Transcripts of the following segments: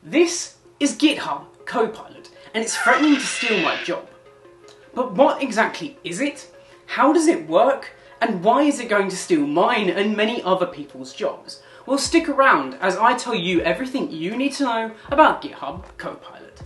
This is GitHub CoPilot, and it's threatening to steal my job. But what exactly is it? How does it work? And why is it going to steal mine and many other people's jobs? Well, stick around as I tell you everything you need to know about GitHub CoPilot.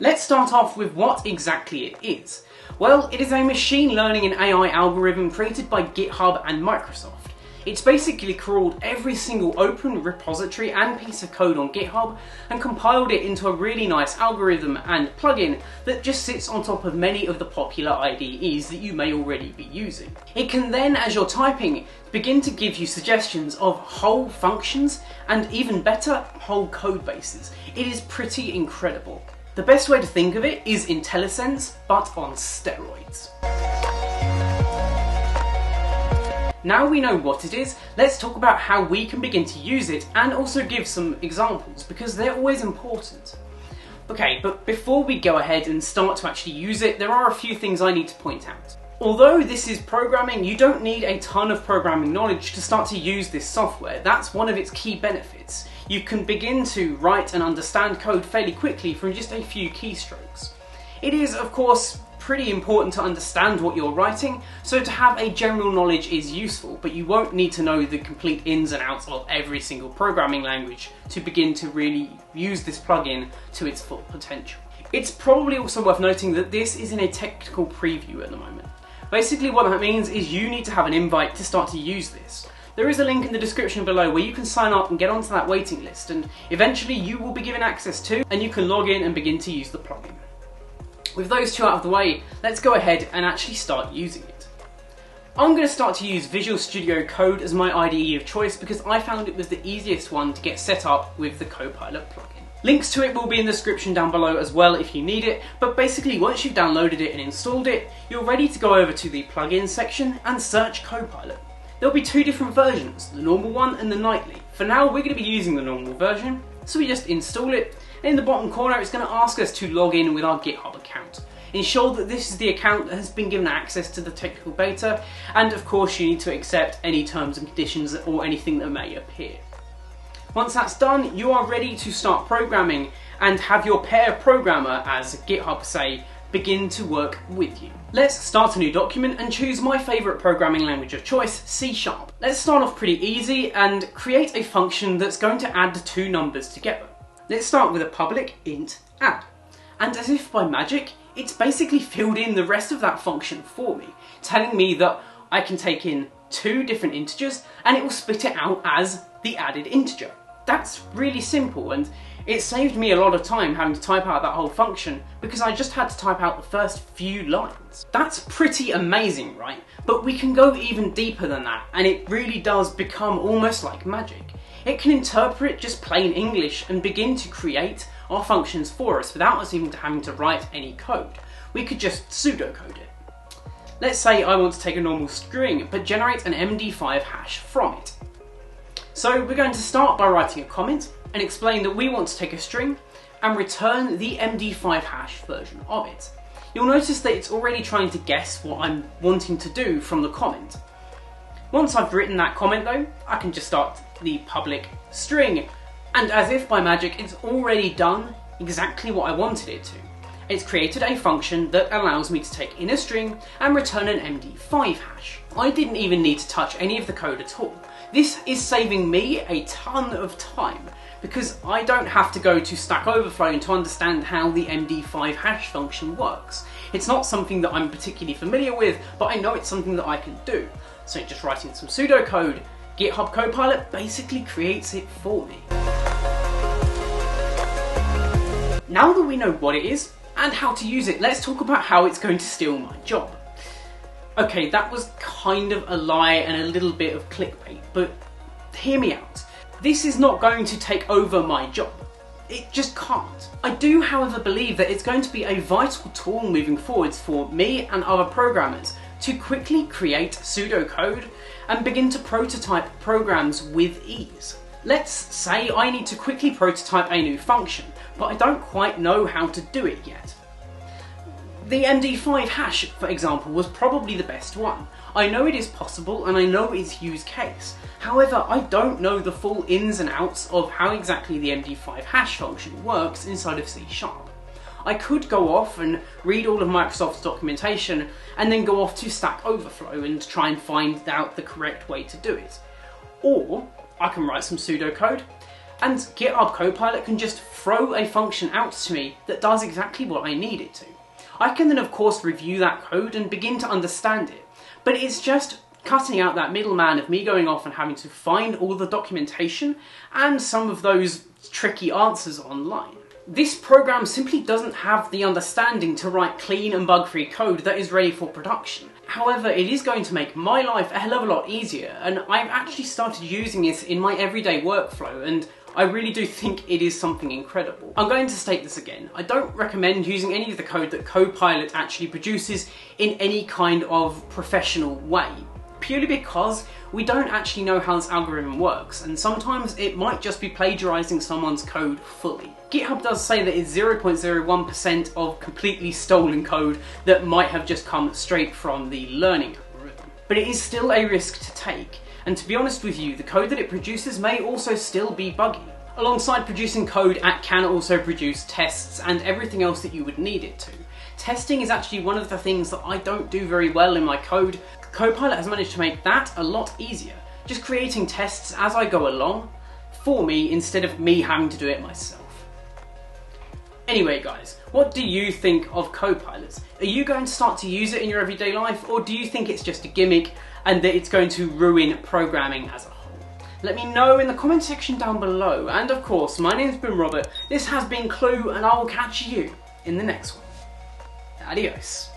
Let's start off with what exactly it is. Well, it is a machine learning and AI algorithm created by GitHub and Microsoft. It's basically crawled every single open repository and piece of code on GitHub and compiled it into a really nice algorithm and plugin that just sits on top of many of the popular IDEs that you may already be using. It can then, as you're typing, begin to give you suggestions of whole functions and even better, whole code bases. It is pretty incredible. The best way to think of it is IntelliSense, but on steroids. Now we know what it is, let's talk about how we can begin to use it and also give some examples because they're always important. Okay, but before we go ahead and start to actually use it, there are a few things I need to point out. Although this is programming, you don't need a ton of programming knowledge to start to use this software. That's one of its key benefits. You can begin to write and understand code fairly quickly from just a few keystrokes. It is, of course, pretty important to understand what you're writing, so to have a general knowledge is useful, but you won't need to know the complete ins and outs of every single programming language to begin to really use this plugin to its full potential. It's probably also worth noting that this is in a technical preview at the moment. Basically what that means is you need to have an invite to start to use this. There is a link in the description below where you can sign up and get onto that waiting list, and eventually you will be given access to, and you can log in and begin to use the plugin. With those two out of the way, let's go ahead and actually start using it. I'm going to start to use Visual Studio Code as my IDE of choice because I found it was the easiest one to get set up with the CoPilot plugin. Links to it will be in the description down below as well if you need it, but basically once you've downloaded it and installed it, you're ready to go over to the plugins section and search CoPilot. There'll be two different versions, the normal one and the nightly. For now we're going to be using the normal version, so we just install it. In the bottom corner, it's going to ask us to log in with our GitHub account. Ensure that this is the account that has been given access to the technical beta, and of course you need to accept any terms and conditions or anything that may appear. Once that's done, you are ready to start programming and have your pair programmer, as GitHub say, begin to work with you. Let's start a new document and choose my favourite programming language of choice, C#. Let's start off pretty easy and create a function that's going to add the two numbers together. Let's start with a public int add, and as if by magic, it's basically filled in the rest of that function for me, telling me that I can take in two different integers and it will spit it out as the added integer. That's really simple, and it saved me a lot of time having to type out that whole function because I just had to type out the first few lines. That's pretty amazing, right? But we can go even deeper than that, and it really does become almost like magic. It can interpret just plain English and begin to create our functions for us without us even having to write any code. We could just pseudocode it. Let's say I want to take a normal string but generate an MD5 hash from it. So we're going to start by writing a comment and explain that we want to take a string and return the MD5 hash version of it. You'll notice that it's already trying to guess what I'm wanting to do from the comment. Once I've written that comment though, I can just start the public string, and as if by magic, it's already done exactly what I wanted it to. It's created a function that allows me to take in a string and return an MD5 hash. I didn't even need to touch any of the code at all. This is saving me a ton of time because I don't have to go to Stack Overflow to understand how the MD5 hash function works. It's not something that I'm particularly familiar with, but I know it's something that I can do. So just writing some pseudocode, GitHub CoPilot basically creates it for me. Now that we know what it is and how to use it, let's talk about how it's going to steal my job. Okay, that was kind of a lie and a little bit of clickbait, but hear me out. This is not going to take over my job. It just can't. I do, however, believe that it's going to be a vital tool moving forwards for me and other programmers to quickly create pseudocode and begin to prototype programs with ease. Let's say I need to quickly prototype a new function, but I don't quite know how to do it yet. The MD5 hash, for example, was probably the best one. I know it is possible and I know its use case. However, I don't know the full ins and outs of how exactly the MD5 hash function works inside of C#. I could go off and read all of Microsoft's documentation and then go off to Stack Overflow and try and find out the correct way to do it. Or I can write some pseudocode and GitHub CoPilot can just throw a function out to me that does exactly what I need it to. I can then of course review that code and begin to understand it, but it's just cutting out that middleman of me going off and having to find all the documentation and some of those tricky answers online. This program simply doesn't have the understanding to write clean and bug-free code that is ready for production. However, it is going to make my life a hell of a lot easier, and I've actually started using it in my everyday workflow, and I really do think it is something incredible. I'm going to state this again. I don't recommend using any of the code that CoPilot actually produces in any kind of professional way, purely because we don't actually know how this algorithm works, and sometimes it might just be plagiarizing someone's code fully. GitHub does say that it's 0.01% of completely stolen code that might have just come straight from the learning algorithm. But it is still a risk to take. And to be honest with you, the code that it produces may also still be buggy. Alongside producing code, it can also produce tests and everything else that you would need it to. Testing is actually one of the things that I don't do very well in my code. CoPilot has managed to make that a lot easier, just creating tests as I go along for me instead of me having to do it myself. Anyway guys, what do you think of Copilot? Are you going to start to use it in your everyday life, or do you think it's just a gimmick and that it's going to ruin programming as a whole? Let me know in the comment section down below, and of course, my name's been Robert, this has been Clue, and I will catch you in the next one. Adios.